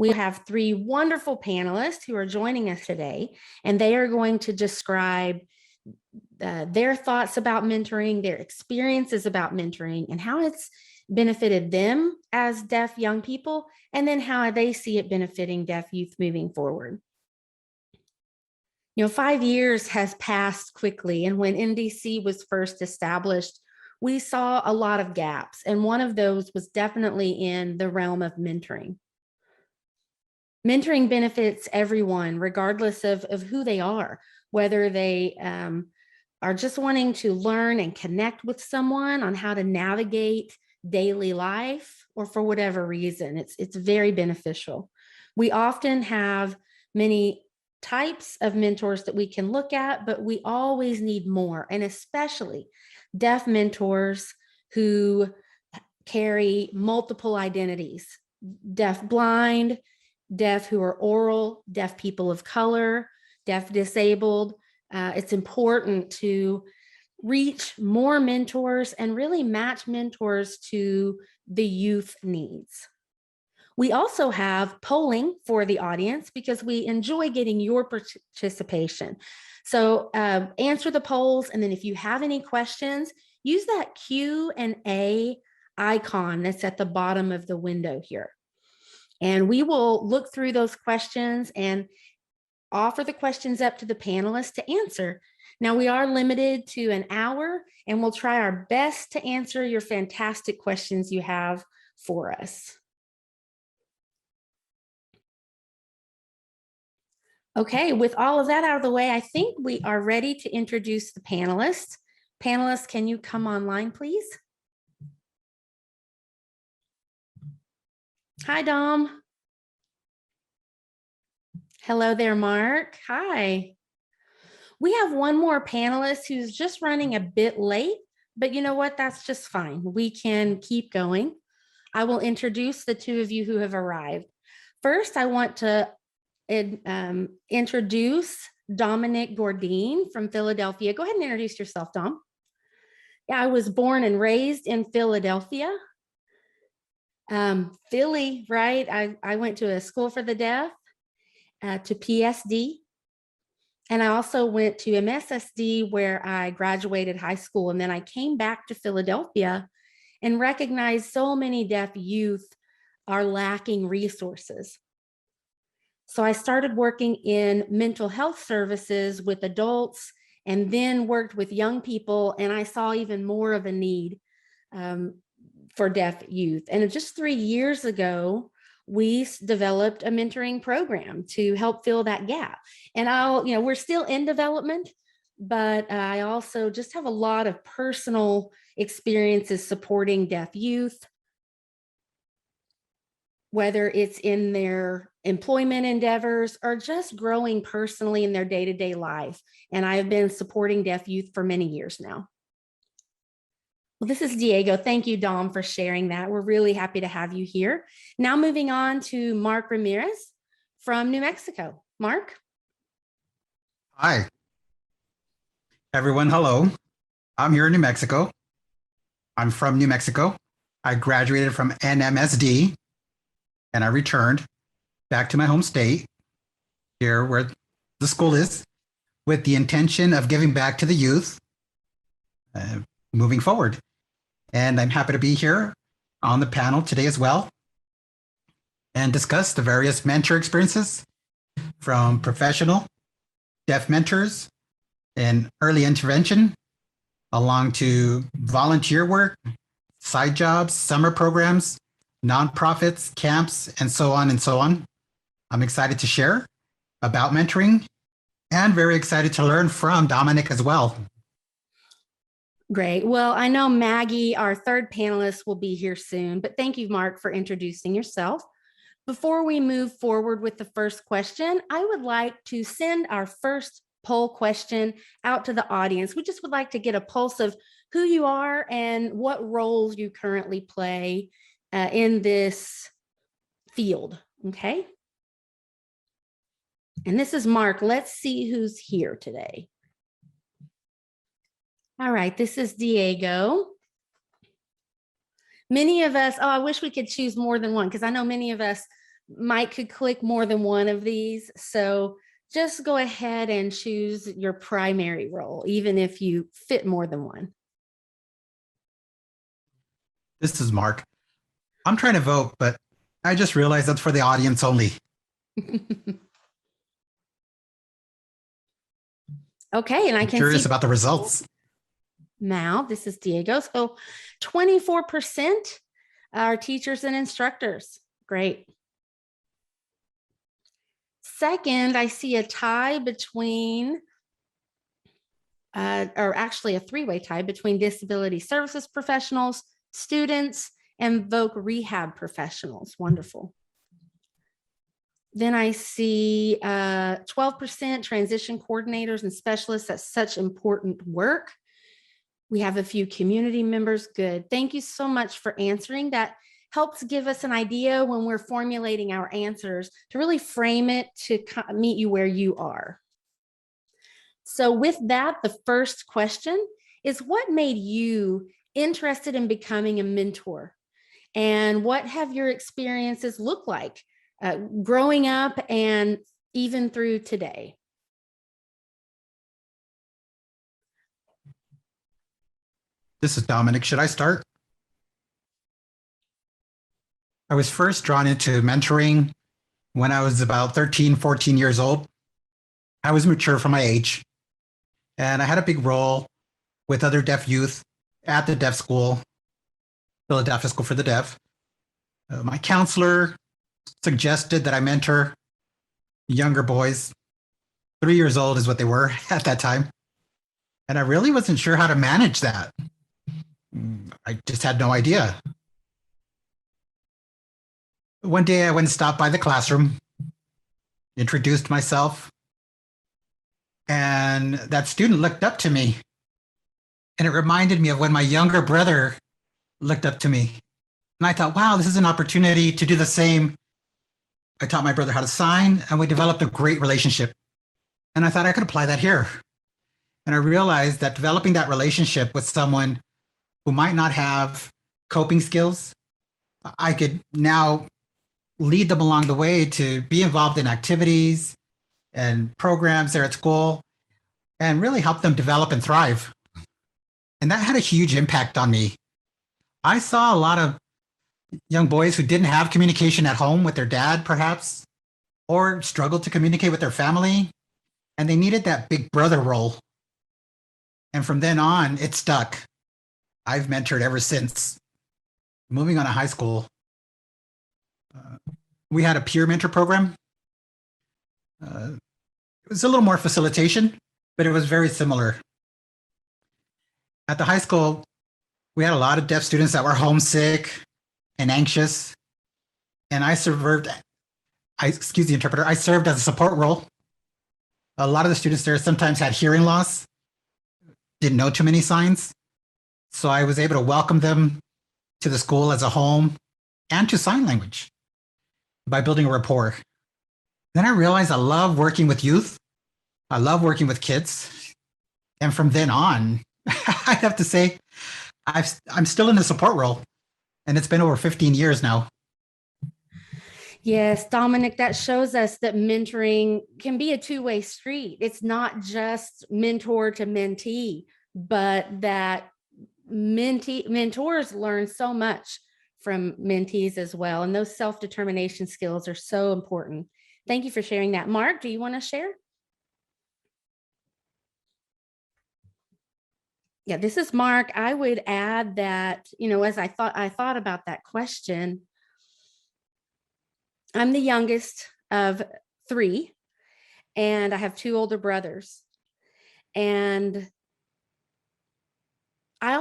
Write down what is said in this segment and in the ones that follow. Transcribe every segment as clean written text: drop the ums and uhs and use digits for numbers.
We have three wonderful panelists who are joining us today, and they are going to describe their thoughts about mentoring, their experiences about mentoring, and how it's benefited them as deaf young people, and then how they see it benefiting deaf youth moving forward. 5 years has passed quickly, and when NDC was first established, we saw a lot of gaps, and one of those was definitely in the realm of mentoring. Mentoring benefits everyone, regardless of who they are, whether they are just wanting to learn and connect with someone on how to navigate daily life, or for whatever reason. It's very beneficial. We often have many types of mentors that we can look at, but we always need more, and especially deaf mentors who carry multiple identities: deaf blind, deaf who are oral, deaf people of color, deaf disabled. It's important to reach more mentors and really match mentors to the youth needs. We also have polling for the audience because we enjoy getting your participation. So answer the polls, and then if you have any questions, use that Q&A icon that's at the bottom of the window here. And we will look through those questions and offer the questions up to the panelists to answer. Now, we are limited to an hour, and we'll try our best to answer your fantastic questions you have for us. Okay, with all of that out of the way, I think we are ready to introduce the panelists. Panelists, can you come online, please? Hi, Dom. Hello there, Mark. Hi. We have one more panelist who's just running a bit late, but you know what? That's just fine. We can keep going. I will introduce the two of you who have arrived. First, I want to introduce Dominic Gordine from Philadelphia. Go ahead and introduce yourself, Dom. Yeah, I was born and raised in Philadelphia. Philly, right? I went to a school for the deaf, to PSD. And I also went to MSSD, where I graduated high school. And then I came back to Philadelphia and recognized so many deaf youth are lacking resources. So I started working in mental health services with adults, and then worked with young people, and I saw even more of a need for deaf youth. And just 3 years ago, we developed a mentoring program to help fill that gap. And we're still in development, but I also just have a lot of personal experiences supporting deaf youth, whether it's in their employment endeavors or just growing personally in their day-to-day life. And I have been supporting deaf youth for many years now. Well, this is Diego. Thank you, Dom, for sharing that. We're really happy to have you here. Now moving on to Mark Ramirez from New Mexico. Mark? Hi, everyone. Hello. I'm here in New Mexico. I'm from New Mexico. I graduated from NMSD, and I returned back to my home state, here where the school is, with the intention of giving back to the youth moving forward. And I'm happy to be here on the panel today as well and discuss the various mentor experiences from professional deaf mentors in early intervention, along to volunteer work, side jobs, summer programs, nonprofits, camps, and so on and so on. I'm excited to share about mentoring and very excited to learn from Dominic as well. Great. Well, I know Maggie, our third panelist, will be here soon, but thank you, Mark, for introducing yourself. Before we move forward with the first question, I would like to send our first poll question out to the audience. We just would like to get a pulse of who you are and what roles you currently play in this field, okay? And this is Mark. Let's see who's here today. All right, this is Diego. Many of us, I wish we could choose more than one, because I know many of us Mike could click more than one of these. So just go ahead and choose your primary role, even if you fit more than one. This is Mark. I'm trying to vote, but I just realized that's for the audience only. Okay, and I can Curious see about the results. now, this is Diego. So 24% are teachers and instructors. Great. Second, I see a tie between, or actually a three-way tie between disability services professionals, students, and voc rehab professionals. Wonderful. Then I see 12% transition coordinators and specialists. That's such important work. We have a few community members. Good. Thank you so much for answering. That helps give us an idea when we're formulating our answers to really frame it to meet you where you are. So with that, the first question is, what made you interested in becoming a mentor? And what have your experiences looked like growing up and even through today? This is Dominic. Should I start? I was first drawn into mentoring when I was about 13, 14 years old. I was mature for my age, and I had a big role with other deaf youth at the deaf school, Philadelphia School for the Deaf. My counselor suggested that I mentor younger boys. 3 years old is what they were at that time. And I really wasn't sure how to manage that. I just had no idea. One day I went and stopped by the classroom, introduced myself, and that student looked up to me. And it reminded me of when my younger brother looked up to me. And I thought, wow, this is an opportunity to do the same. I taught my brother how to sign, and we developed a great relationship. And I thought I could apply that here. And I realized that developing that relationship with someone who might not have coping skills, I could now lead them along the way to be involved in activities and programs there at school and really help them develop and thrive. And that had a huge impact on me. I saw a lot of young boys who didn't have communication at home with their dad, perhaps, or struggled to communicate with their family, and they needed that big brother role. And from then on, it stuck. I've mentored ever since. Moving on to high school, we had a peer mentor program. It was a little more facilitation, but it was very similar. At the high school, we had a lot of deaf students that were homesick and anxious. And I served as a support role. A lot of the students there sometimes had hearing loss, didn't know too many signs. So I was able to welcome them to the school as a home and to sign language by building a rapport. Then I realized I love working with youth. I love working with kids. And from then on, I have to say, I'm still in the support role, and it's been over 15 years now. Yes, Dominic, that shows us that mentoring can be a two-way street. It's not just mentor to mentee, but that mentors learn so much from mentees as well. And those self-determination skills are so important. Thank you for sharing that. Mark, do you want to share? Yeah, this is Mark. I would add that, as I thought about that question, I'm the youngest of 3, and I have 2 older brothers. And I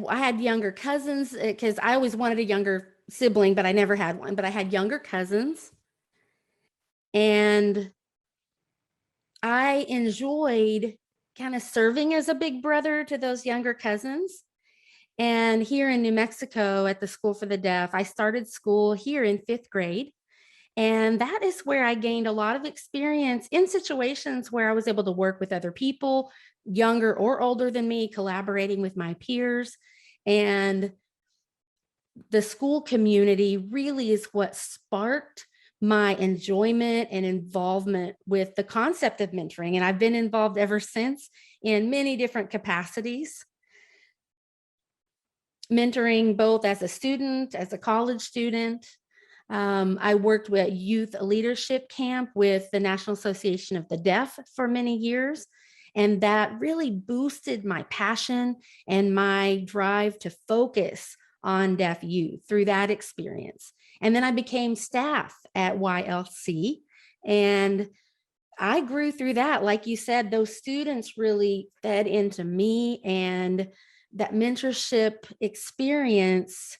had younger cousins because I always wanted a younger sibling, but I never had one, but I had younger cousins. And I enjoyed kind of serving as a big brother to those younger cousins. And here in New Mexico at the School for the Deaf, I started school here in 5th grade. And that is where I gained a lot of experience in situations where I was able to work with other people, younger or older than me, collaborating with my peers. And the school community really is what sparked my enjoyment and involvement with the concept of mentoring. And I've been involved ever since in many different capacities. Mentoring both as a student, as a college student. I worked with youth leadership camp with the National Association of the Deaf for many years. And that really boosted my passion and my drive to focus on deaf youth through that experience. And then I became staff at YLC, and I grew through that. Like you said, those students really fed into me, and that mentorship experience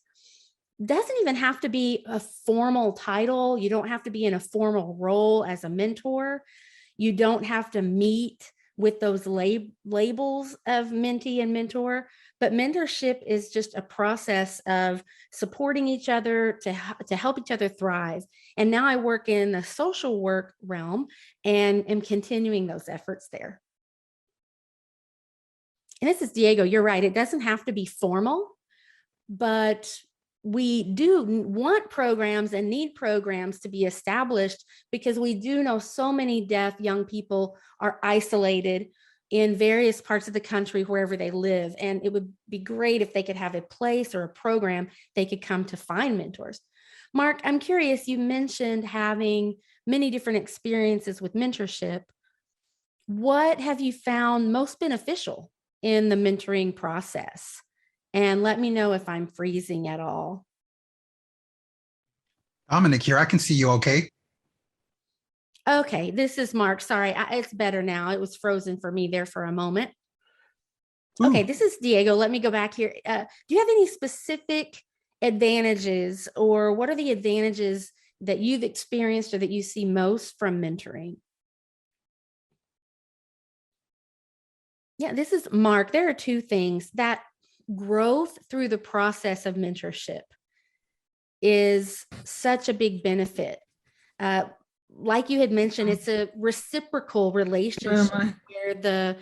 doesn't even have to be a formal title. You don't have to be in a formal role as a mentor. You don't have to meet with those labels of mentee and mentor, but mentorship is just a process of supporting each other to help each other thrive. And now I work in the social work realm and am continuing those efforts there. And this is Diego, you're right. It doesn't have to be formal, but we do want programs and need programs to be established, because we do know so many deaf young people are isolated in various parts of the country, wherever they live. And it would be great if they could have a place or a program they could come to find mentors. Mark, I'm curious, you mentioned having many different experiences with mentorship. What have you found most beneficial in the mentoring process? And let me know if I'm freezing at all. Dominic here. I can see you okay. Okay, this is Mark. Sorry, it's better now. It was frozen for me there for a moment. Okay, this is Diego. Let me go back here. Do you have any specific advantages, or what are the advantages that you've experienced or that you see most from mentoring? Yeah, this is Mark. There are two things. That growth through the process of mentorship is such a big benefit. Like you had mentioned, it's a reciprocal relationship where the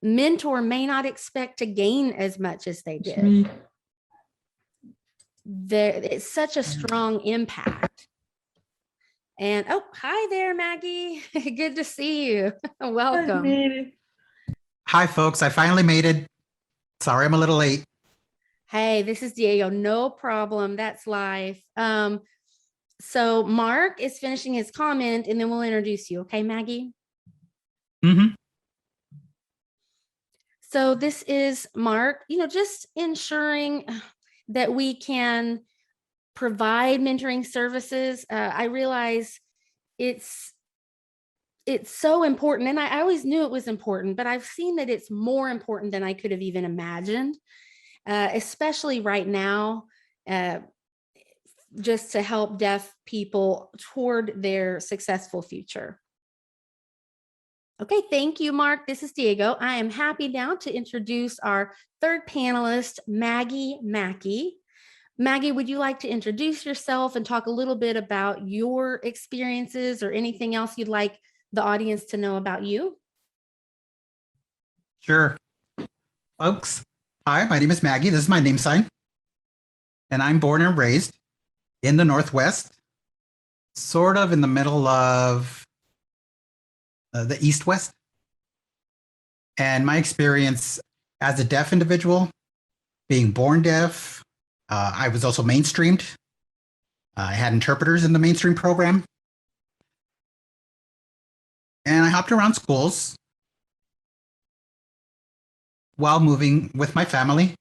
mentor may not expect to gain as much as they did. It's such a strong impact. And oh, hi there, Maggie. Good to see you. Welcome. Hi, folks. I finally made it. Sorry, I'm a little late. Hey, this is Diego. No problem. That's life. So Mark is finishing his comment, and then we'll introduce you. Okay, Maggie? Mm-hmm. So this is Mark, just ensuring that we can provide mentoring services. I realize it's so important, and I always knew it was important, but I've seen that it's more important than I could have even imagined, especially right now, just to help deaf people toward their successful future. Okay, thank you, Mark. This is Diego. I am happy now to introduce our third panelist, Maggie Mackey. Maggie, would you like to introduce yourself and talk a little bit about your experiences or anything else you'd like the audience to know about you? Sure. Folks, hi, my name is Maggie. This is my name sign. And I'm born and raised in the Northwest, sort of in the middle of the East-West. And my experience as a deaf individual, being born deaf, I was also mainstreamed. I had interpreters in the mainstream program. And I hopped around schools while moving with my family.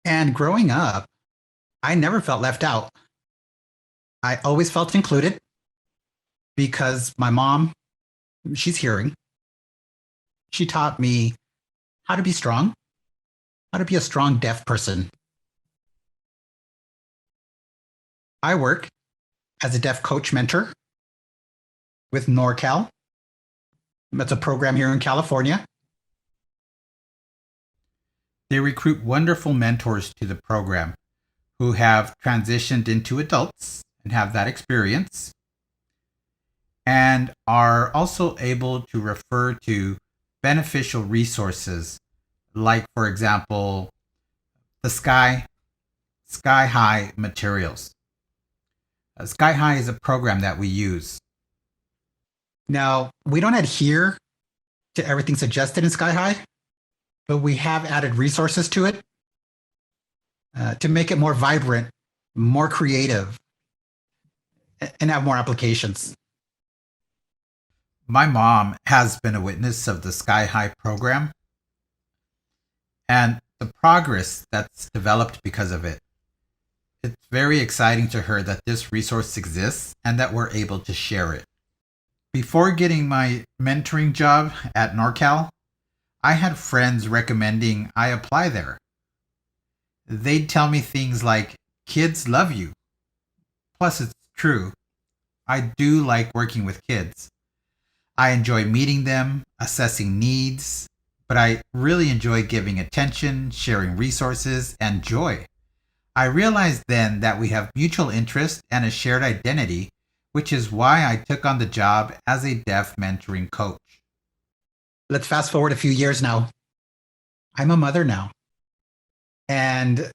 And growing up, I never felt left out. I always felt included because my mom, she's hearing. She taught me how to be strong, how to be a strong deaf person. I work as a deaf coach mentor with NorCal. That's a program here in California. They recruit wonderful mentors to the program who have transitioned into adults and have that experience, and are also able to refer to beneficial resources like, for example, the Sky Sky High materials. Sky High is a program that we use. Now, we don't adhere to everything suggested in Sky High, but we have added resources to it to make it more vibrant, more creative, and have more applications. My mom has been a witness of the Sky High program and the progress that's developed because of it. It's very exciting to her that this resource exists and that we're able to share it. Before getting my mentoring job at NorCal, I had friends recommending I apply there. They'd tell me things like, kids love you. Plus, it's true. I do like working with kids. I enjoy meeting them, assessing needs, but I really enjoy giving attention, sharing resources, and joy. I realized then that we have mutual interest and a shared identity, which is why I took on the job as a deaf mentoring coach. Let's fast forward a few years now. I'm a mother now. And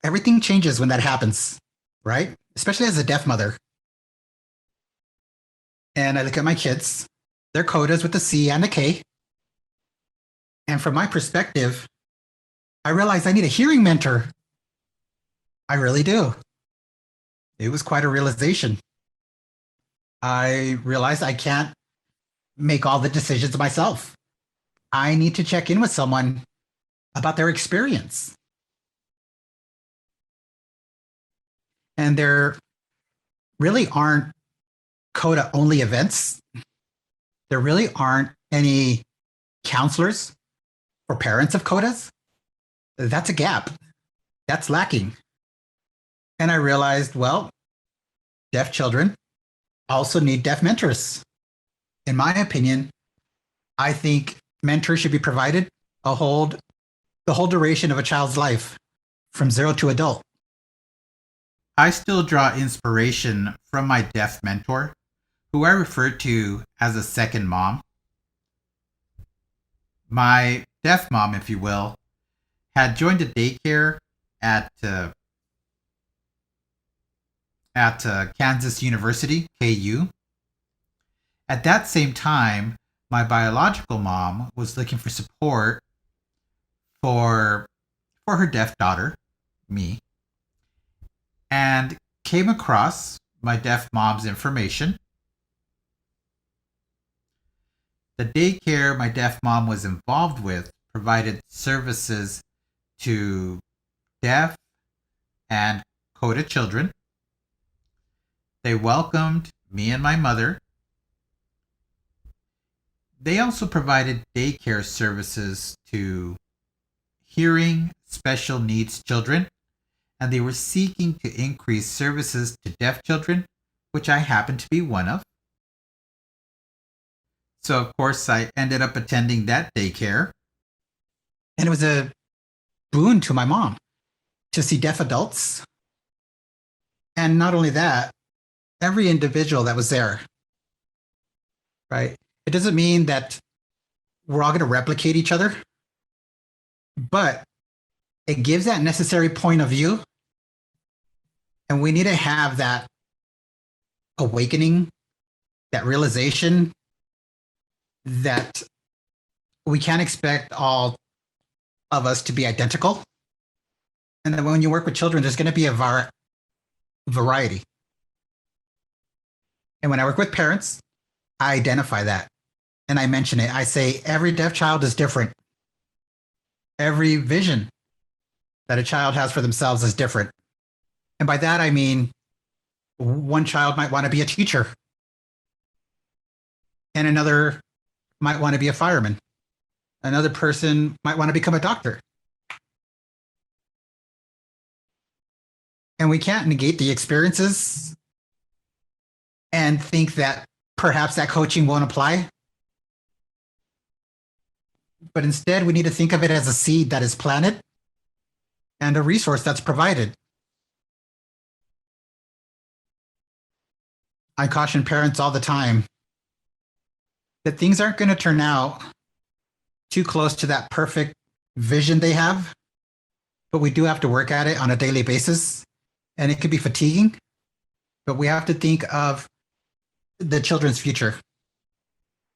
everything changes when that happens, right? Especially as a deaf mother. And I look at my kids, they're CODAs with a C and a K. And from my perspective, I realized I need a hearing mentor. I really do. It was quite a realization. I realized I can't make all the decisions myself. I need to check in with someone about their experience. And there really aren't CODA only events. There really aren't any counselors for parents of CODAs. That's a gap. That's lacking. And I realized, well, deaf children also need deaf mentors. In my opinion, I think mentors should be provided the whole duration of a child's life, from 0 to adult. I still draw inspiration from my deaf mentor, who I refer to as a second mom. My deaf mom, if you will, had joined a daycare at Kansas University, KU. At that same time, my biological mom was looking for support for her deaf daughter, me, and came across my deaf mom's information. The daycare my deaf mom was involved with provided services to deaf and CODA children. They welcomed me and my mother. They also provided daycare services to hearing special needs children, and they were seeking to increase services to deaf children, which I happen to be one of. So, of course, I ended up attending that daycare. And it was a boon to my mom to see deaf adults. And not only that, every individual that was there, right? It doesn't mean that we're all going to replicate each other, but it gives that necessary point of view. And we need to have that awakening, that realization that we can't expect all of us to be identical. And that when you work with children, there's going to be a variety. And when I work with parents, I identify that and I mention it. I say every deaf child is different. Every vision that a child has for themselves is different. And by that, I mean, one child might want to be a teacher, and another might want to be a fireman. Another person might want to become a doctor. And we can't negate the experiences and think that perhaps that coaching won't apply. But instead, we need to think of it as a seed that is planted and a resource that's provided. I caution parents all the time that things aren't going to turn out too close to that perfect vision they have. but we do have to work at it on a daily basis. And it can be fatiguing, but we have to think of the children's future.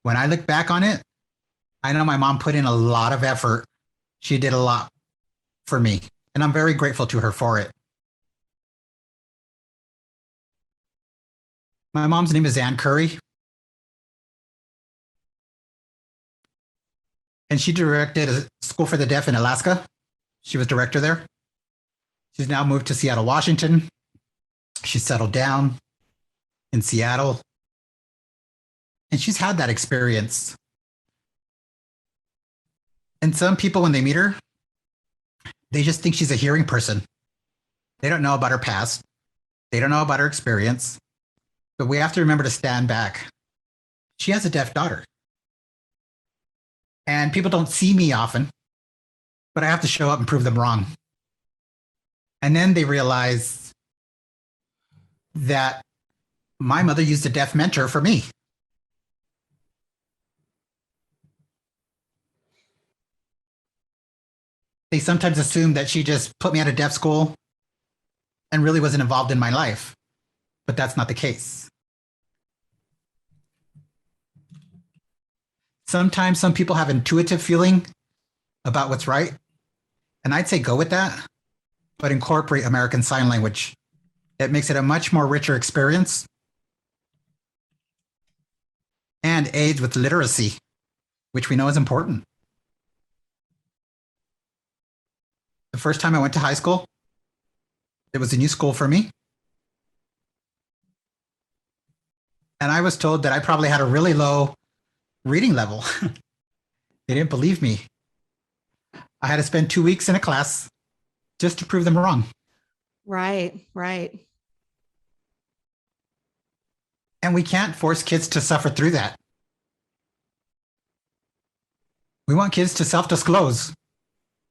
When I look back on it, I know my mom put in a lot of effort. She did a lot for me, and I'm very grateful to her for it. My mom's name is Ann Curry, and she directed a school for the deaf in Alaska. She was director there. She's now moved to Seattle, Washington. She settled down in Seattle, and she's had that experience. And some people, when they meet her, they just think she's a hearing person. They don't know about her past. They don't know about her experience. But we have to remember to stand back. She has a deaf daughter. And people don't see me often, but I have to show up and prove them wrong. And then they realize that my mother used a deaf mentor for me. They sometimes assume that she just put me at a deaf school and really wasn't involved in my life, but that's not the case. Sometimes some people have intuitive feeling about what's right, and I'd say go with that, but incorporate American Sign Language. It makes it a much more richer experience and aids with literacy, which we know is important. The first time I went to high school, it was a new school for me. And I was told that I probably had a really low reading level. They didn't believe me. I had to spend 2 weeks in a class just to prove them wrong. Right, right. And we can't force kids to suffer through that. We want kids to self-disclose.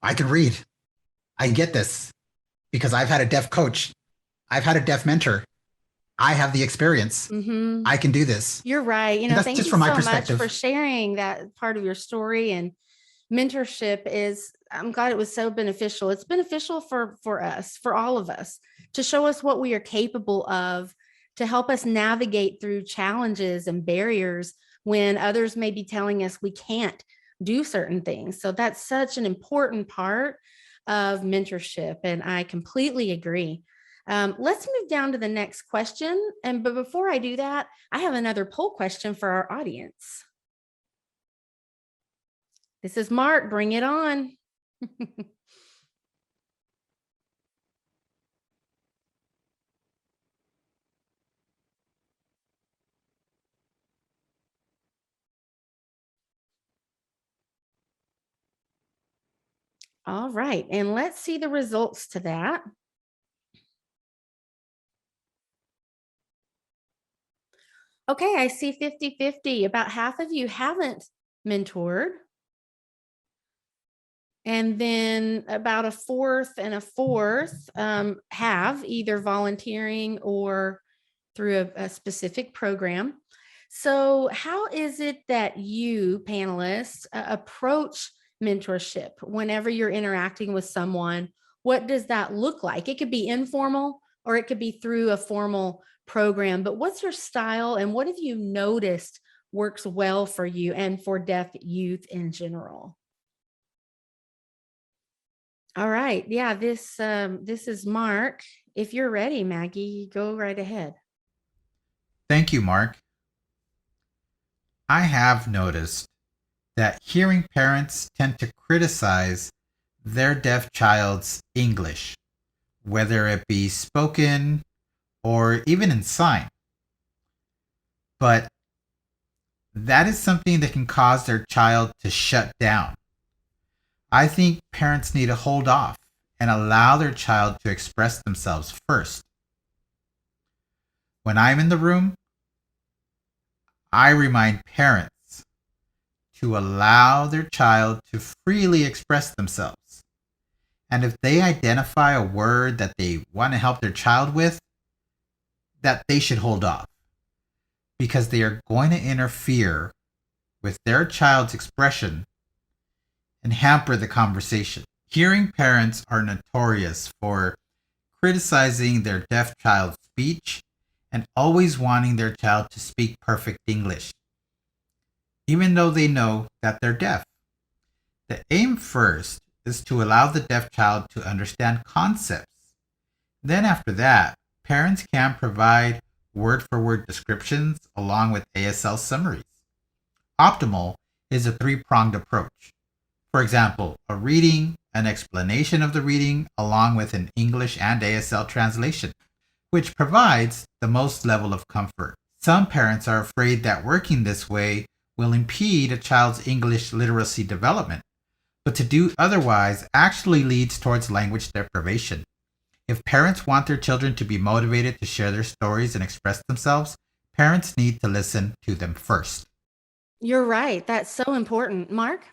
I can read. I get this because I've had a deaf coach. I've had a deaf mentor. I have the experience. Mm-hmm. I can do this. You're right. You know, that's thank just you from my so much perspective. for sharing that part of your story. And mentorship is, I'm glad it was so beneficial. It's beneficial for us, for all of us, to show us what we are capable of, to help us navigate through challenges and barriers when others may be telling us we can't do certain things. So that's such an important part of mentorship. And I completely agree. Let's move down to the next question. But before I do that, I have another poll question for our audience. This is Mark, bring it on. All right, and let's see the results to that. Okay, I see 50-50. About half of you haven't mentored. And then about a fourth and a fourth have either volunteering or through a specific program. So how is it that you panelists approach mentorship whenever you're interacting with someone? What does that look like? It could be informal or it could be through a formal program, but what's your style and what have you noticed works well for you and for deaf youth in general? All right. Yeah, this is Mark. If you're ready, Maggie, go right ahead. Thank you, Mark. I have noticed that hearing parents tend to criticize their deaf child's English, whether it be spoken or even in sign. But that is something that can cause their child to shut down. I think parents need to hold off and allow their child to express themselves first. When I'm in the room, I remind parents to allow their child to freely express themselves. And if they identify a word that they want to help their child with, that they should hold off, because they are going to interfere with their child's expression and hamper the conversation. Hearing parents are notorious for criticizing their deaf child's speech and always wanting their child to speak perfect English, even though they know that they're deaf. The aim first is to allow the deaf child to understand concepts. Then, after that, parents can provide word for word descriptions along with ASL summaries. Optimal is a three-pronged approach. For example, a reading, an explanation of the reading, along with an English and ASL translation, which provides the most level of comfort. Some parents are afraid that working this way will impede a child's English literacy development, but to do otherwise actually leads towards language deprivation. If parents want their children to be motivated to share their stories and express themselves, parents need to listen to them first. You're right. That's so important. Mark?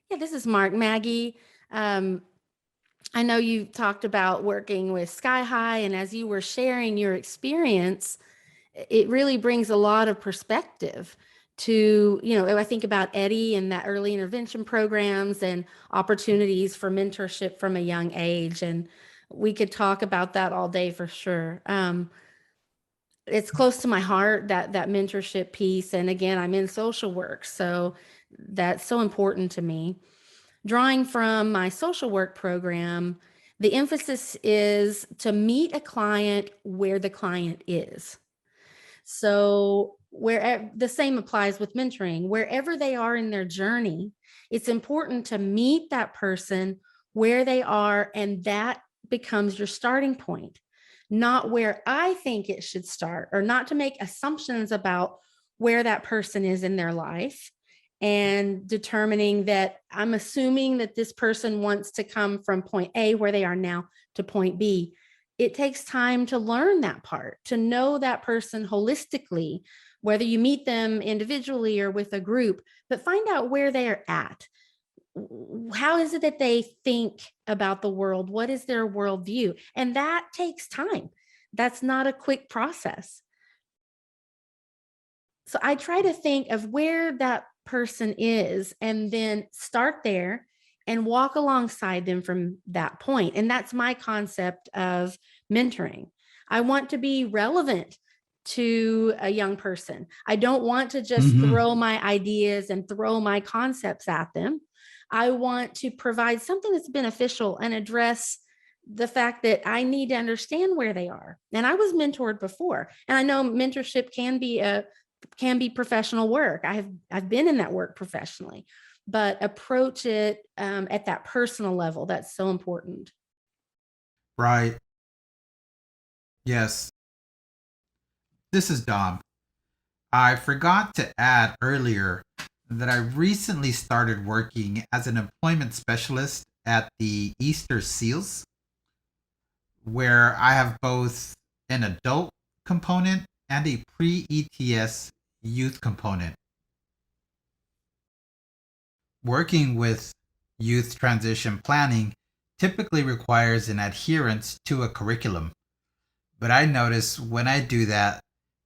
Yeah, this is Mark. Maggie, I know you talked about working with Sky High, and as you were sharing your experience, it really brings a lot of perspective to, I think about Eddie and that early intervention programs and opportunities for mentorship from a young age. And we could talk about that all day for sure. It's close to my heart, that mentorship piece. And again, I'm in social work, so that's so important to me. Drawing from my social work program, the emphasis is to meet a client where the client is. So where the same applies with mentoring, wherever they are in their journey, it's important to meet that person where they are, and that becomes your starting point, not where I think it should start, or not to make assumptions about where that person is in their life and determining that I'm assuming that this person wants to come from point A, where they are now, to point B. It takes time to learn that part, to know that person holistically, whether you meet them individually or with a group, but find out where they are at. How is it that they think about the world? What is their worldview? And that takes time. That's not a quick process. So I try to think of where that person is and then start there and walk alongside them from that point. And that's my concept of mentoring. I want to be relevant to a young person. I don't want to just throw my ideas and throw my concepts at them. I want to provide something that's beneficial and address the fact that I need to understand where they are. And I was mentored before, and I know mentorship can be professional work. I've been in that work professionally, but approach it at that personal level. That's so important. Right. Yes. This is Dom. I forgot to add earlier that I recently started working as an employment specialist at the Easter Seals, where I have both an adult component and a pre-ETS youth component. Working with youth transition planning typically requires an adherence to a curriculum, but I notice when I do that,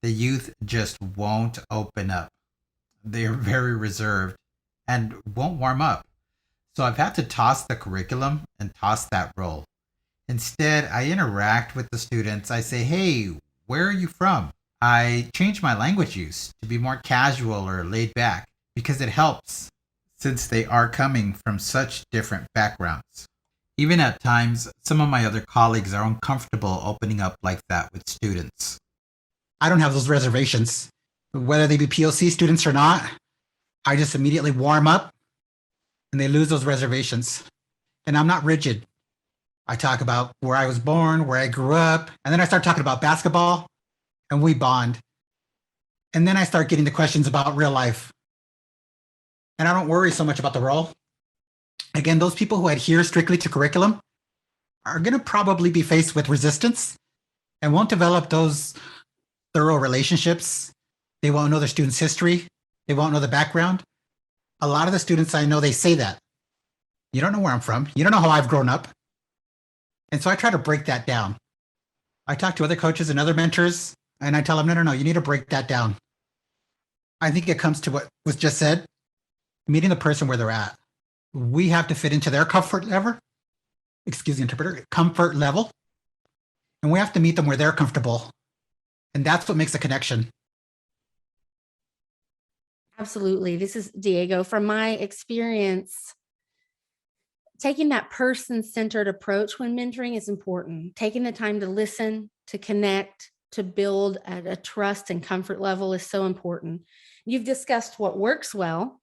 the youth just won't open up. They are very reserved and won't warm up. So I've had to toss the curriculum and toss that role. Instead, I interact with the students. I say, hey, where are you from? I change my language use to be more casual or laid back because it helps, since they are coming from such different backgrounds. Even at times, some of my other colleagues are uncomfortable opening up like that with students. I don't have those reservations. Whether they be POC students or not, I just immediately warm up and they lose those reservations. And I'm not rigid. I talk about where I was born, where I grew up, and then I start talking about basketball and we bond. And then I start getting the questions about real life. And I don't worry so much about the role. Again, those people who adhere strictly to curriculum are going to probably be faced with resistance and won't develop those thorough relationships. They won't know their students' history. They won't know the background. A lot of the students I know, they say that. You don't know where I'm from. You don't know how I've grown up. And so I try to break that down. I talk to other coaches and other mentors, and I tell them, no, you need to break that down. I think it comes to what was just said, meeting the person where they're at. We have to fit into their comfort level, excuse the interpreter, comfort level. And we have to meet them where they're comfortable. And that's what makes a connection. Absolutely. This is Diego. From my experience, taking that person-centered approach when mentoring is important. Taking the time to listen, to connect, to build a trust and comfort level is so important. You've discussed what works well.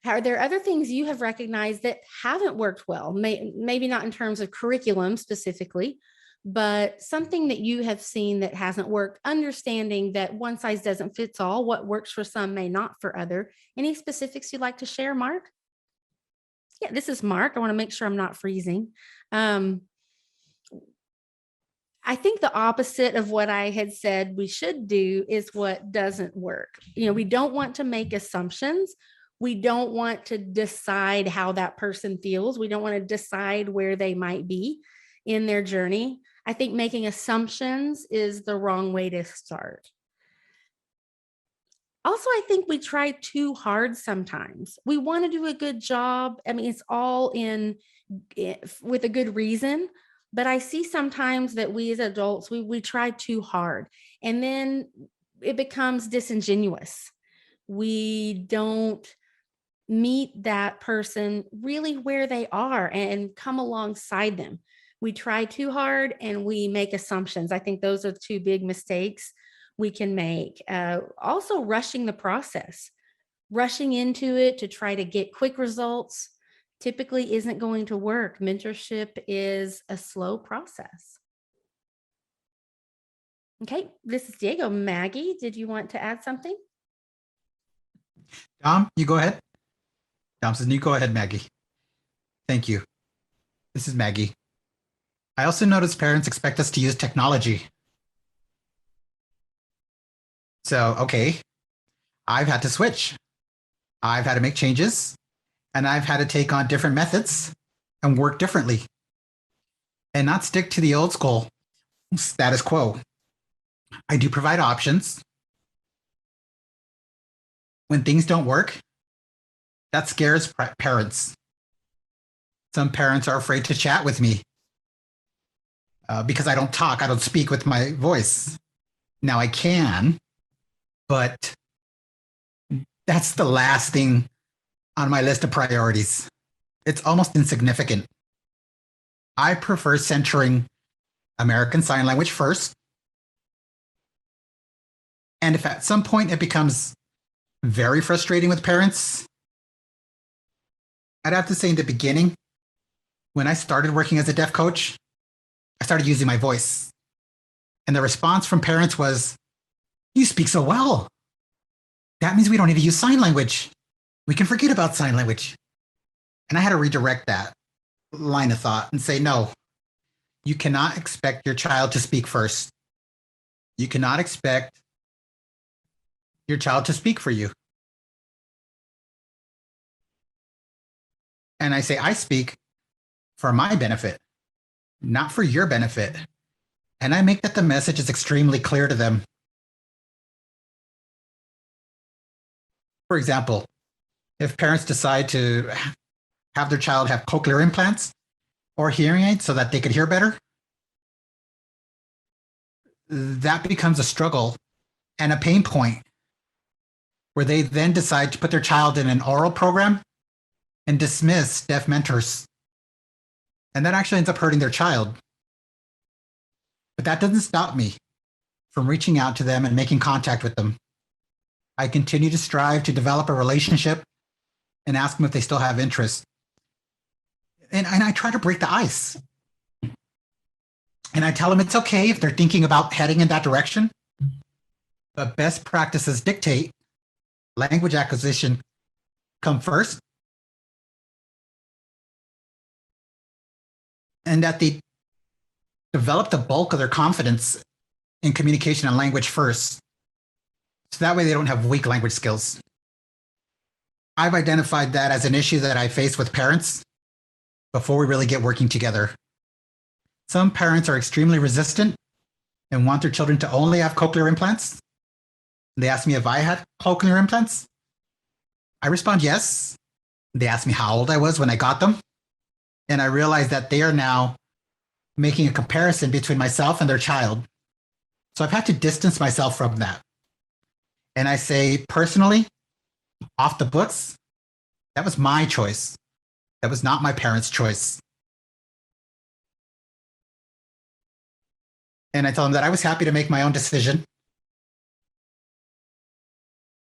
Are there other things you have recognized that haven't worked well? Maybe not in terms of curriculum specifically, but something that you have seen that hasn't worked, understanding that one size doesn't fit all. What works for some may not for other. Any specifics you'd like to share, Mark? Yeah, this is Mark. I want to make sure I'm not freezing. I think the opposite of what I had said we should do is what doesn't work. We don't want to make assumptions. We don't want to decide how that person feels. We don't want to decide where they might be in their journey. I think making assumptions is the wrong way to start. Also, I think we try too hard sometimes. We want to do a good job. I mean, it's all with a good reason, but I see sometimes that we as adults, we try too hard, and then it becomes disingenuous. We don't meet that person really where they are and come alongside them. We try too hard and we make assumptions. I think those are two big mistakes we can make. Also, rushing the process, rushing into it to try to get quick results typically isn't going to work. Mentorship is a slow process. Okay, this is Diego. Maggie, did you want to add something? Dom, you go ahead. Dom says, you go ahead, Maggie. Thank you. This is Maggie. I also notice parents expect us to use technology. So, okay, I've had to switch. I've had to make changes, and I've had to take on different methods and work differently and not stick to the old school status quo. I do provide options. When things don't work, that scares parents. Some parents are afraid to chat with me because I don't speak with my voice. Now I can, but that's the last thing on my list of priorities. It's almost insignificant. I prefer centering American Sign Language first. And if at some point it becomes very frustrating with parents, I'd have to say in the beginning, when I started working as a deaf coach, I started using my voice. And the response from parents was, "You speak so well. That means we don't need to use sign language. We can forget about sign language." And I had to redirect that line of thought and say, no, you cannot expect your child to speak first. You cannot expect your child to speak for you. And I say, I speak for my benefit, not for your benefit. And I make that the message is extremely clear to them. For example, if parents decide to have their child have cochlear implants or hearing aids so that they could hear better, that becomes a struggle and a pain point where they then decide to put their child in an oral program and dismiss deaf mentors. And that actually ends up hurting their child. But that doesn't stop me from reaching out to them and making contact with them. I continue to strive to develop a relationship and ask them if they still have interest. And I try to break the ice. And I tell them it's okay if they're thinking about heading in that direction, but best practices dictate language acquisition come first, and that they develop the bulk of their confidence in communication and language first. So that way they don't have weak language skills. I've identified that as an issue that I face with parents before we really get working together. Some parents are extremely resistant and want their children to only have cochlear implants. They ask me if I had cochlear implants. I respond yes, They asked me how old I was when I got them. And I realized that they are now making a comparison between myself and their child. So I've had to distance myself from that. And I say, personally, off the books, that was my choice. That was not my parents' choice. And I tell them that I was happy to make my own decision.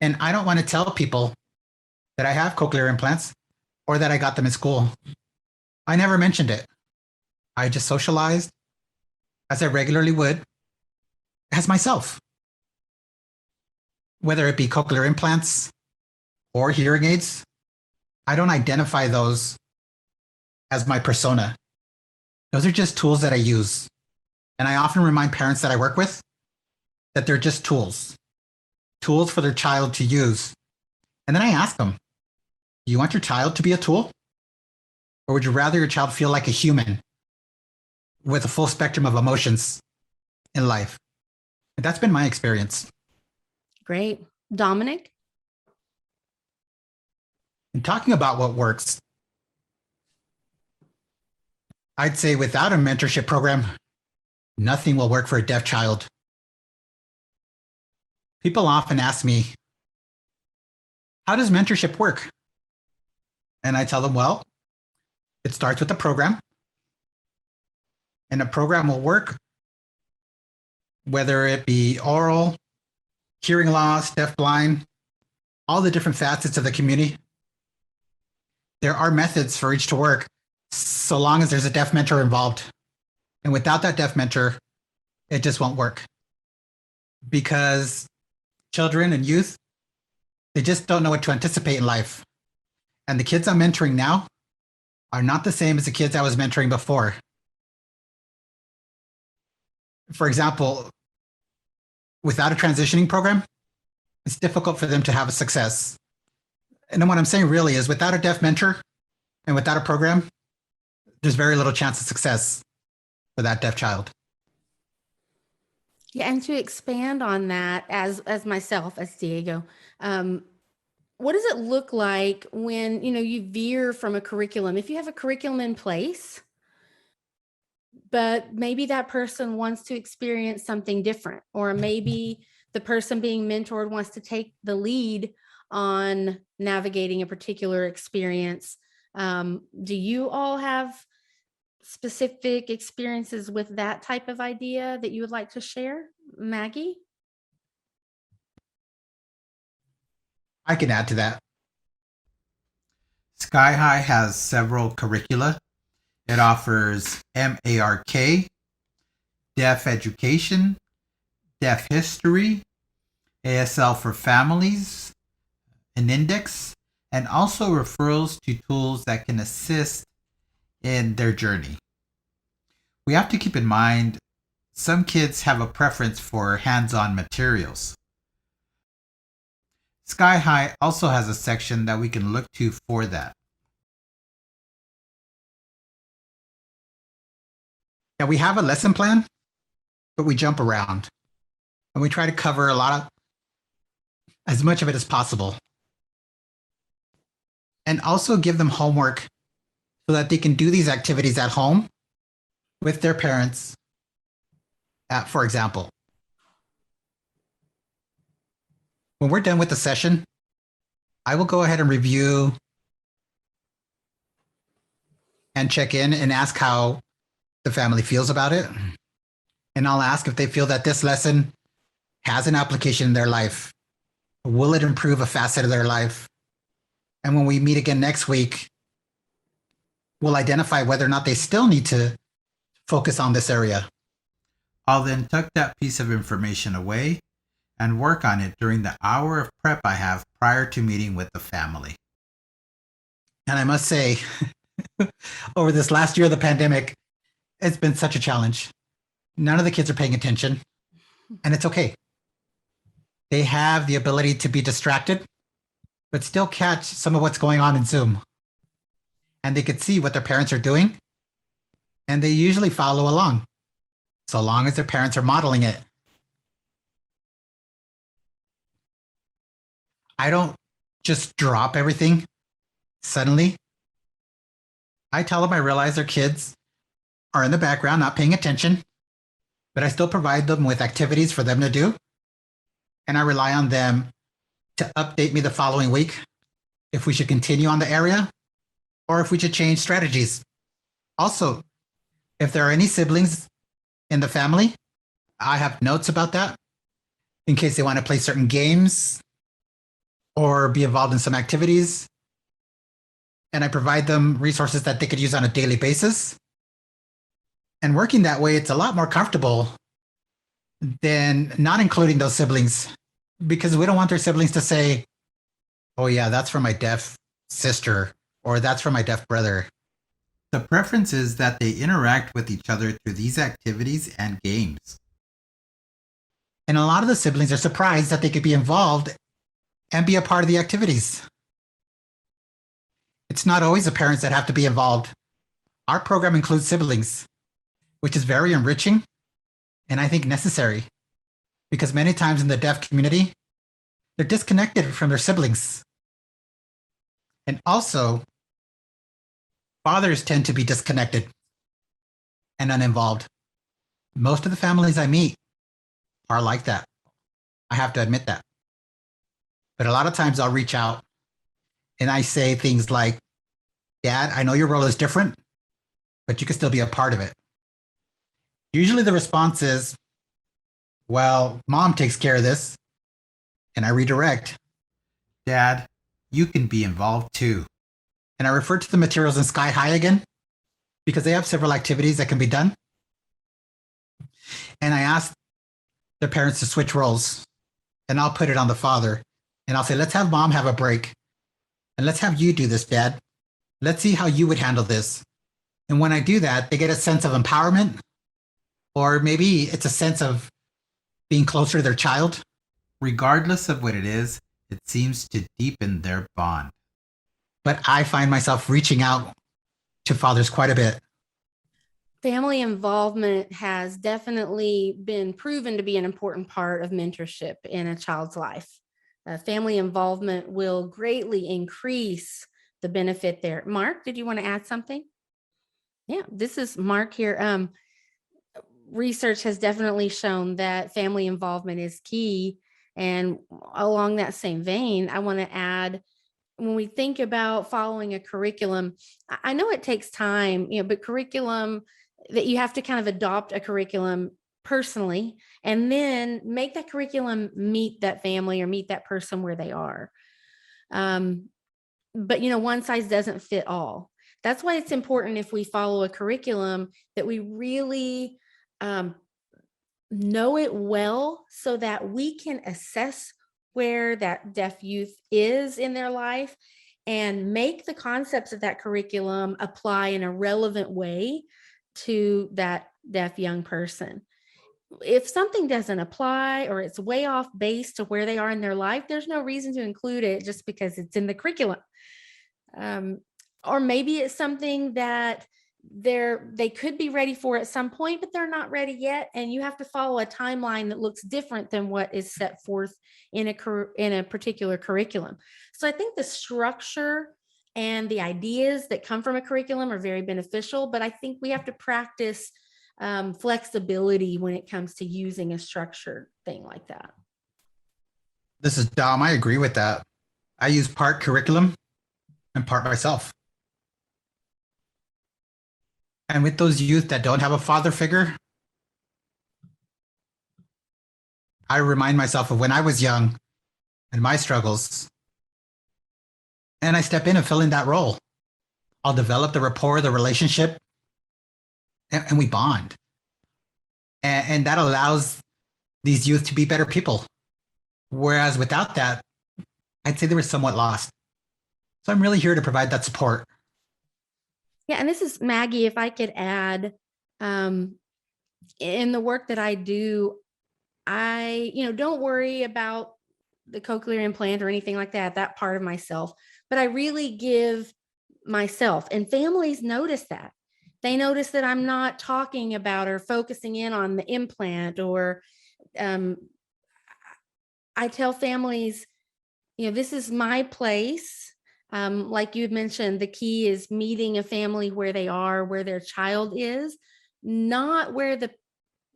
And I don't want to tell people that I have cochlear implants or that I got them in school. I never mentioned it. I just socialized as I regularly would as myself. Whether it be cochlear implants or hearing aids, I don't identify those as my persona. Those are just tools that I use. And I often remind parents that I work with that they're just tools for their child to use. And then I ask them, do you want your child to be a tool? Or would you rather your child feel like a human with a full spectrum of emotions in life? And that's been my experience. Great. Dominic? And talking about what works, I'd say without a mentorship program, nothing will work for a deaf child. People often ask me, how does mentorship work? And I tell them, well, it starts with a program. And a program will work whether it be oral, hearing loss, deaf, blind, all the different facets of the community. There are methods for each to work so long as there's a deaf mentor involved. And without that deaf mentor, it just won't work. Because children and youth, they just don't know what to anticipate in life. And the kids I'm mentoring now are not the same as the kids I was mentoring before. For example, without a transitioning program, it's difficult for them to have a success. And then what I'm saying really is without a deaf mentor and without a program, there's very little chance of success for that deaf child. Yeah, and to expand on that, as myself, as Diego, what does it look like when you veer from a curriculum? If you have a curriculum in place, but maybe that person wants to experience something different, or maybe the person being mentored wants to take the lead on navigating a particular experience. Do you all have specific experiences with that type of idea that you would like to share? Maggie? I can add to that. Sky High has several curricula. It offers MARK, Deaf Education, Deaf History, ASL for Families, an index, and also referrals to tools that can assist in their journey. We have to keep in mind some kids have a preference for hands-on materials. Sky High also has a section that we can look to for that. Yeah, we have a lesson plan, but we jump around and we try to cover as much of it as possible. And also give them homework so that they can do these activities at home with their parents, for example. When we're done with the session, I will go ahead and review and check in and ask how the family feels about it. And I'll ask if they feel that this lesson has an application in their life. Will it improve a facet of their life? And when we meet again next week, we'll identify whether or not they still need to focus on this area. I'll then tuck that piece of information away and work on it during the hour of prep I have prior to meeting with the family. And I must say, over this last year of the pandemic, it's been such a challenge. None of the kids are paying attention, and it's okay. They have the ability to be distracted, but still catch some of what's going on in Zoom. And they could see what their parents are doing, and they usually follow along, so long as their parents are modeling it. I don't just drop everything Suddenly, I tell them I realize their kids are in the background, not paying attention, but I still provide them with activities for them to do. And I rely on them to update me the following week if we should continue on the area or if we should change strategies. Also, if there are any siblings in the family, I have notes about that in case they want to play certain games or be involved in some activities. And I provide them resources that they could use on a daily basis. And working that way, it's a lot more comfortable than not including those siblings, because we don't want their siblings to say, oh, yeah, that's for my deaf sister, or that's for my deaf brother. The preference is that they interact with each other through these activities and games. And a lot of the siblings are surprised that they could be involved and be a part of the activities. It's not always the parents that have to be involved. Our program includes siblings, which is very enriching and I think necessary, because many times in the deaf community, they're disconnected from their siblings. And also, fathers tend to be disconnected and uninvolved. Most of the families I meet are like that. I have to admit that. But a lot of times I'll reach out and I say things like, Dad, I know your role is different, but you can still be a part of it. Usually the response is, well, Mom takes care of this. And I redirect. Dad, you can be involved too. And I refer to the materials in Sky High again, because they have several activities that can be done. And I ask the parents to switch roles, and I'll put it on the father. And I'll say, let's have Mom have a break. And let's have you do this, Dad. Let's see how you would handle this. And when I do that, they get a sense of empowerment, or maybe it's a sense of being closer to their child. Regardless of what it is, it seems to deepen their bond. But I find myself reaching out to fathers quite a bit. Family involvement has definitely been proven to be an important part of mentorship in a child's life. Family involvement will greatly increase the benefit there. Mark, did you want to add something? Yeah, this is Mark here. Research has definitely shown that family involvement is key. And along that same vein, I want to add, when we think about following a curriculum, I know it takes time, but curriculum, that you have to kind of adopt a curriculum personally and then make that curriculum meet that family or meet that person where they are. But one size doesn't fit all. That's why it's important, if we follow a curriculum, that we really know it well, so that we can assess where that deaf youth is in their life and make the concepts of that curriculum apply in a relevant way to that deaf young person. If something doesn't apply or it's way off base to where they are in their life, there's no reason to include it just because it's in the curriculum. Or maybe it's something that they could be ready for at some point, but they're not ready yet. And you have to follow a timeline that looks different than what is set forth in a particular curriculum. So I think the structure and the ideas that come from a curriculum are very beneficial, but I think we have to practice flexibility when it comes to using a structured thing like that. This is Dom. I agree with that. I use part curriculum and part myself. And with those youth that don't have a father figure, I remind myself of when I was young and my struggles. And I step in and fill in that role. I'll develop the rapport, the relationship, and we bond. And that allows these youth to be better people. Whereas without that, I'd say they were somewhat lost. So I'm really here to provide that support. Yeah, and this is Maggie. If I could add, in the work that I do, I don't worry about the cochlear implant or anything like that part of myself, but I really give myself, and families notice that. They notice that I'm not talking about or focusing in on the implant, or I tell families, this is my place. Like you had mentioned, the key is meeting a family where they are, where their child is, not where the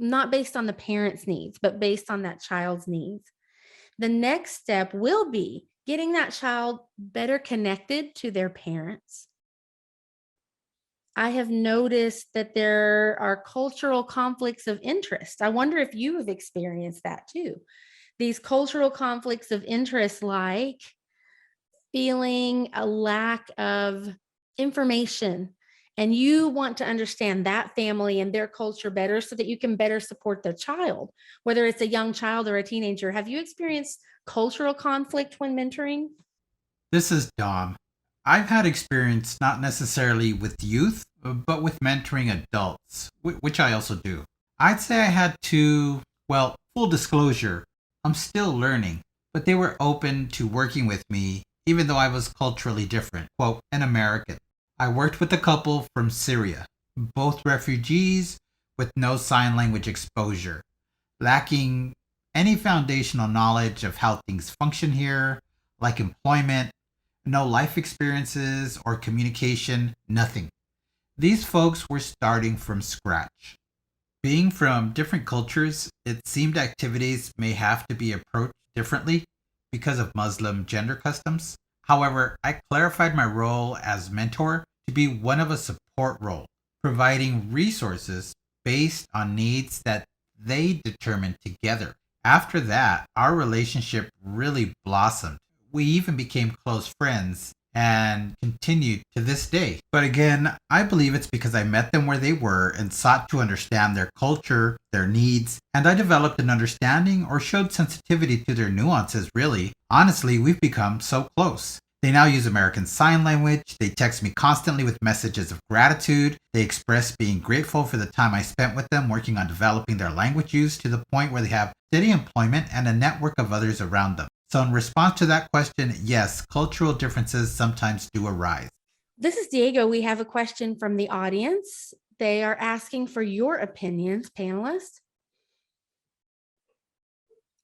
not based on the parents' needs, but based on that child's needs. The next step will be getting that child better connected to their parents. I have noticed that there are cultural conflicts of interest. I wonder if you have experienced that too. These cultural conflicts of interest, like feeling a lack of information, and you want to understand that family and their culture better so that you can better support their child, whether it's a young child or a teenager. Have you experienced cultural conflict when mentoring? This is Dom. I've had experience not necessarily with youth, but with mentoring adults, which I also do. I'd say I had to, well, full disclosure, I'm still learning, but they were open to working with me, even though I was culturally different, quote, an American. I worked with a couple from Syria, both refugees with no sign language exposure, lacking any foundational knowledge of how things function here, like employment, no life experiences or communication, nothing. These folks were starting from scratch. Being from different cultures, it seemed activities may have to be approached differently because of Muslim gender customs. However, I clarified my role as mentor to be one of a support role, providing resources based on needs that they determined together. After that, our relationship really blossomed. We even became close friends and continued to this day. But again, I believe it's because I met them where they were and sought to understand their culture, their needs, and I developed an understanding or showed sensitivity to their nuances, really. Honestly, we've become so close. They now use American Sign Language. They text me constantly with messages of gratitude. They express being grateful for the time I spent with them working on developing their language use to the point where they have steady employment and a network of others around them. So in response to that question, yes, cultural differences sometimes do arise. This is Diego. We have a question from the audience. They are asking for your opinions, panelists.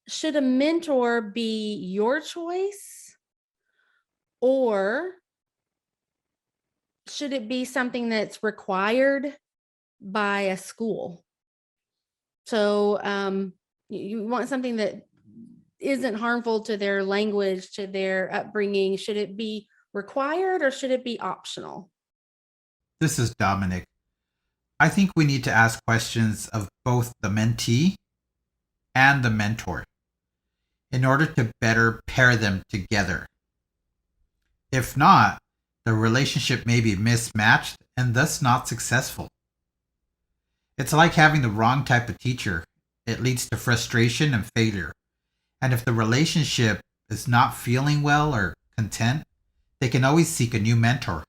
Should a mentor be your choice, or should it be something that's required by a school? So you want something that isn't harmful to their language, to their upbringing. Should it be required or should it be optional? This is Dominic. I think we need to ask questions of both the mentee and the mentor in order to better pair them together. If not, the relationship may be mismatched and thus not successful. It's like having the wrong type of teacher. It leads to frustration and failure. And if the relationship is not feeling well or content, they can always seek a new mentor.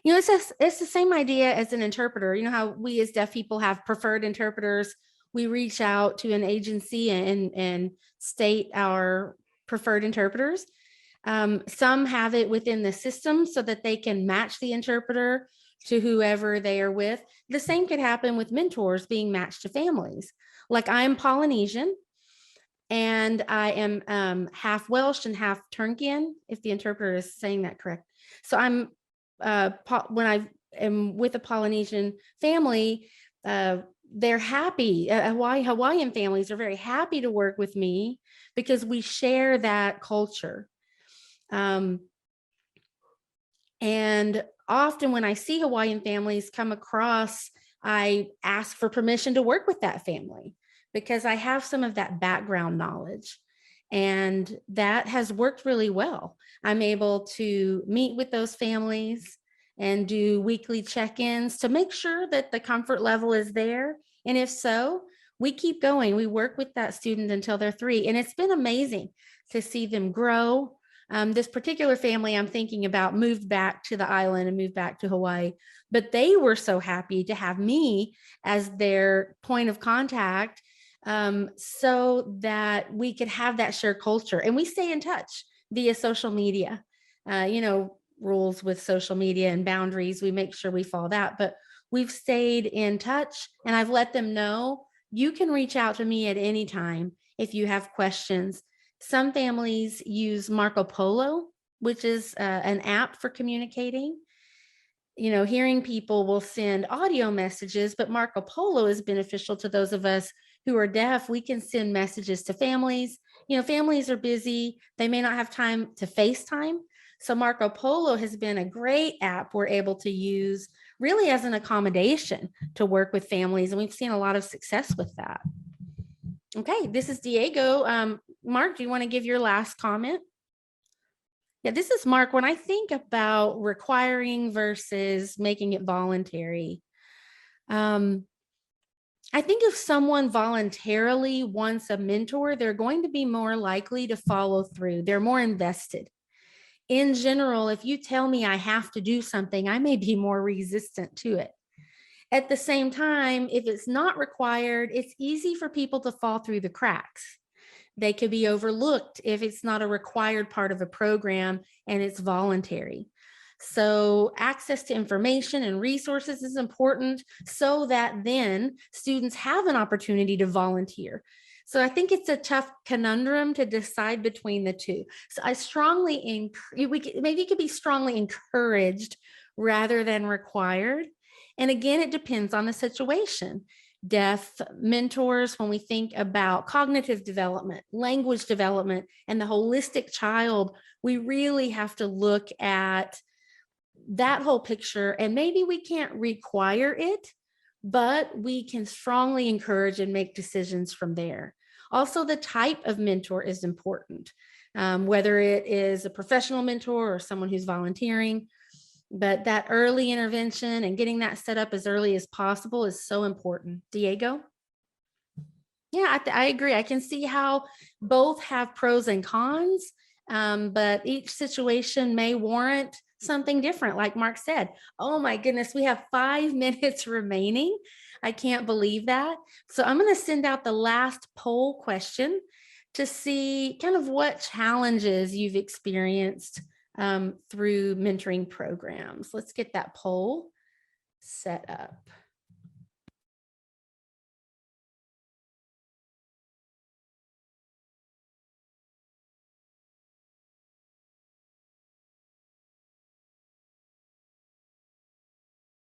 You know, it's the same idea as an interpreter. You know how we as deaf people have preferred interpreters. We reach out to an agency and state our preferred interpreters. Some have it within the system so that they can match the interpreter to whoever they are with. The same could happen with mentors being matched to families. Like, I'm Polynesian and I am half Welsh and half Turnkian, if the interpreter is saying that correct. So I'm when I am with a Polynesian family, they're happy. Hawaiian families are very happy to work with me because we share that culture. And often when I see Hawaiian families come across, I ask for permission to work with that family because I have some of that background knowledge. And that has worked really well. I'm able to meet with those families and do weekly check-ins to make sure that the comfort level is there. And if so, we keep going. We work with that student until they're 3. And it's been amazing to see them grow. This particular family I'm thinking about moved back to the island and moved back to Hawaii, but they were so happy to have me as their point of contact, so that we could have that shared culture. And we stay in touch via social media. Rules with social media and boundaries, we make sure we follow that, but we've stayed in touch, and I've let them know you can reach out to me at any time if you have questions. Some families use Marco Polo which is an app for communicating. You know, hearing people will send audio messages, but Marco Polo is beneficial to those of us who are deaf. We can send messages to families. You know, families are busy. They may not have time to FaceTime. So Marco Polo has been a great app we're able to use really as an accommodation to work with families. And we've seen a lot of success with that. Okay, this is Diego. Mark, do you want to give your last comment? Yeah, this is Mark. When I think about requiring versus making it voluntary, I think if someone voluntarily wants a mentor, they're going to be more likely to follow through. They're more invested. In general, if you tell me I have to do something, I may be more resistant to it. At the same time, if it's not required, it's easy for people to fall through the cracks. They could be overlooked if it's not a required part of a program and it's voluntary. So access to information and resources is important so that then students have an opportunity to volunteer. So I think it's a tough conundrum to decide between the two. So I strongly, maybe it could be strongly encouraged rather than required. And again, it depends on the situation. Deaf mentors, when we think about cognitive development, language development, and the holistic child, we really have to look at that whole picture. And maybe we can't require it, but we can strongly encourage and make decisions from there. Also, the type of mentor is important, whether it is a professional mentor or someone who's volunteering. But that early intervention and getting that set up as early as possible is so important. Diego? Yeah, I agree. I can see how both have pros and cons, but each situation may warrant something different. Like Mark said, oh my goodness, we have 5 minutes remaining. I can't believe that. So I'm going to send out the last poll question to see kind of what challenges you've experienced through mentoring programs. Let's get that poll set up.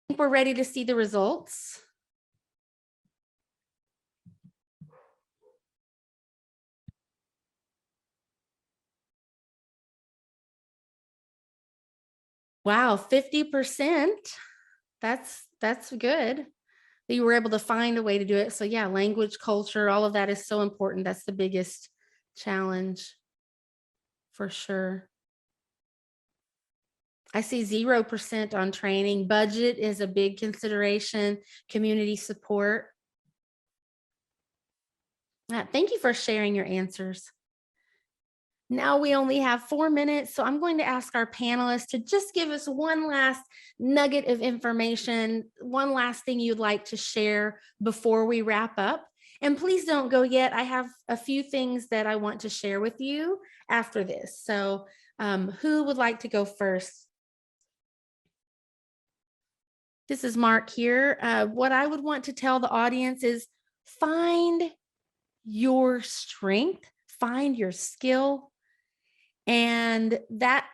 I think we're ready to see the results. Wow, 50%. That's good that you were able to find a way to do it. So yeah, language, culture, all of that is so important. That's the biggest challenge for sure. I see 0% on training. Budget is a big consideration. Community support. Thank you for sharing your answers. Now we only have 4 minutes, so I'm going to ask our panelists to just give us one last nugget of information, one last thing you'd like to share before we wrap up. And please don't go yet. I have a few things that I want to share with you after this. So who would like to go first? This is Mark here. What I would want to tell the audience is find your strength, find your skill, and that,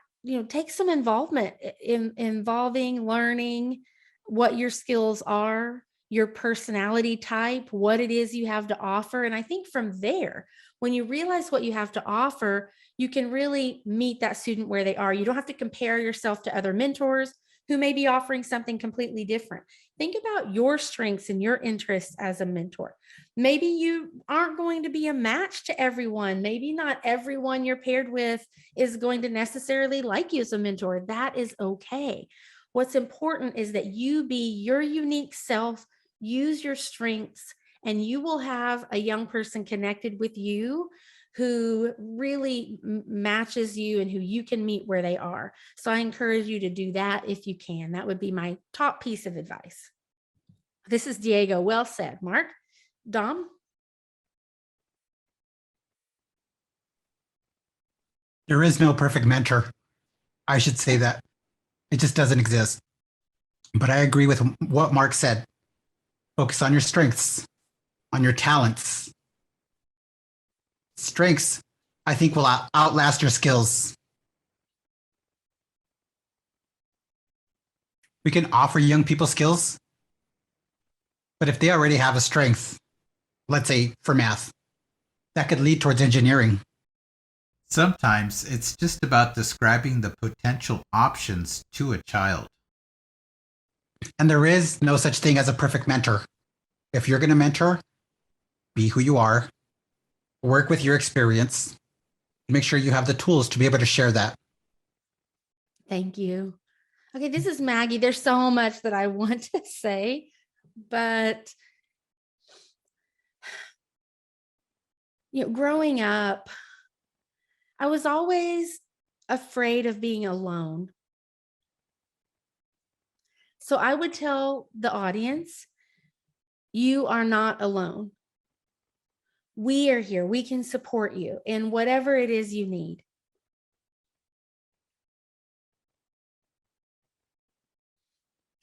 take some involvement in involving learning what your skills are, your personality type, what it is you have to offer. And I think from there, when you realize what you have to offer, you can really meet that student where they are. You don't have to compare yourself to other mentors who may be offering something completely different. Think about your strengths and your interests as a mentor. Maybe you aren't going to be a match to everyone. Maybe not everyone you're paired with is going to necessarily like you as a mentor. That is okay. What's important is that you be your unique self, use your strengths, and you will have a young person connected with you who really matches you and who you can meet where they are. So I encourage you to do that if you can. That would be my top piece of advice. This is Diego. Well said. Mark? Dom? There is no perfect mentor. I should say that. It just doesn't exist. But I agree with what Mark said. Focus on your strengths, on your talents. Strengths, I think, will outlast your skills. We can offer young people skills, but if they already have a strength, let's say for math, that could lead towards engineering. Sometimes it's just about describing the potential options to a child. And there is no such thing as a perfect mentor. If you're going to mentor, be who you are, work with your experience, make sure you have the tools to be able to share that. Thank you. Okay, this is Maggie. There's so much that I want to say, but growing up, I was always afraid of being alone. So I would tell the audience, you are not alone. We are here. We can support you in whatever it is you need.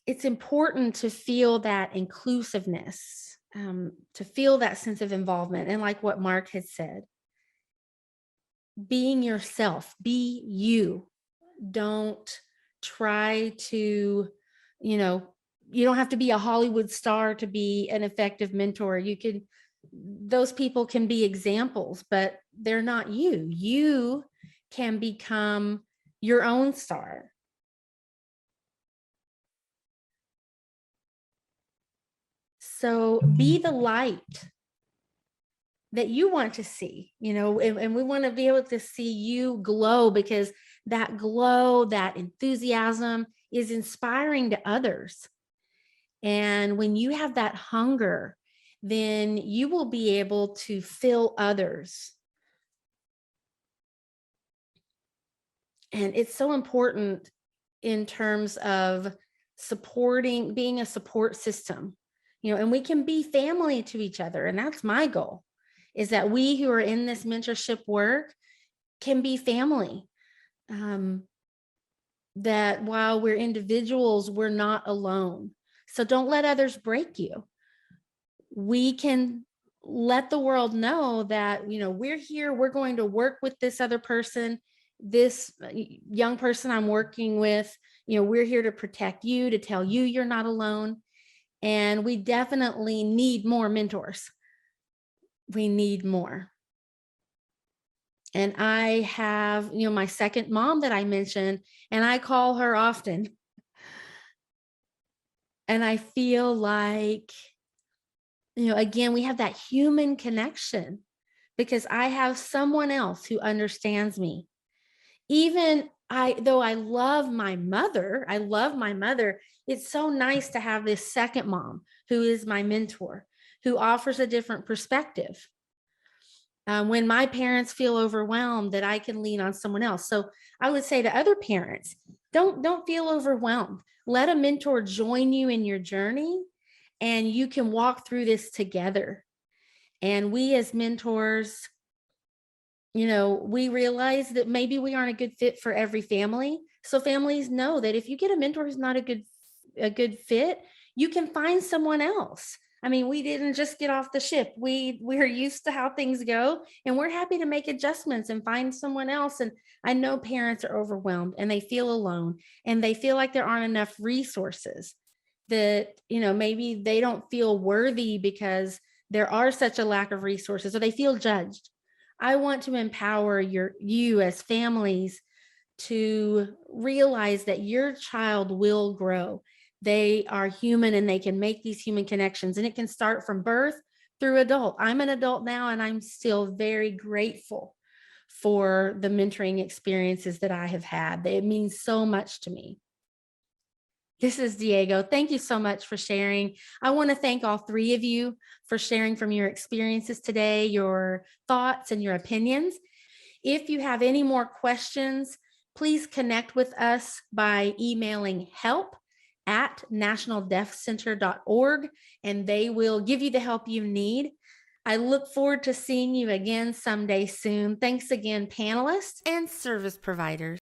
It's important to feel that inclusiveness, to feel that sense of involvement. And like what Mark had said, being yourself, be you. Don't try to, you don't have to be a Hollywood star to be an effective mentor. Those people can be examples, but they're not you. You can become your own star. So be the light that you want to see, and we want to be able to see you glow, because that glow, that enthusiasm is inspiring to others. And when you have that hunger, then you will be able to fill others. And it's so important in terms of supporting, being a support system, and we can be family to each other. And that's my goal, is that we who are in this mentorship work can be family. That while we're individuals, we're not alone. So don't let others break you. We can let the world know that, we're here, we're going to work with this other person, this young person I'm working with, we're here to protect you, to tell you you're not alone. And we definitely need more mentors. We need more. And I have, my second mom that I mentioned, and I call her often. And I feel like, again, we have that human connection, because I have someone else who understands me. Even though I love my mother, it's so nice to have this second mom who is my mentor, who offers a different perspective. When my parents feel overwhelmed, that I can lean on someone else. So I would say to other parents, don't feel overwhelmed. Let a mentor join you in your journey, and you can walk through this together. And we as mentors, we realize that maybe we aren't a good fit for every family. So families know that if you get a mentor who's not a good fit, you can find someone else. I mean, we didn't just get off the ship. We're used to how things go, and we're happy to make adjustments and find someone else. And I know parents are overwhelmed and they feel alone, and they feel like there aren't enough resources, that, maybe they don't feel worthy because there are such a lack of resources, or they feel judged. I want to empower you as families to realize that your child will grow. They are human, and they can make these human connections, and it can start from birth through adult. I'm an adult now, and I'm still very grateful for the mentoring experiences that I have had. It means so much to me. This is Diego. Thank you so much for sharing. I want to thank all three of you for sharing from your experiences today, your thoughts and your opinions. If you have any more questions, please connect with us by emailing help@nationaldeafcenter.org, and they will give you the help you need. I look forward to seeing you again someday soon. Thanks again, panelists and service providers.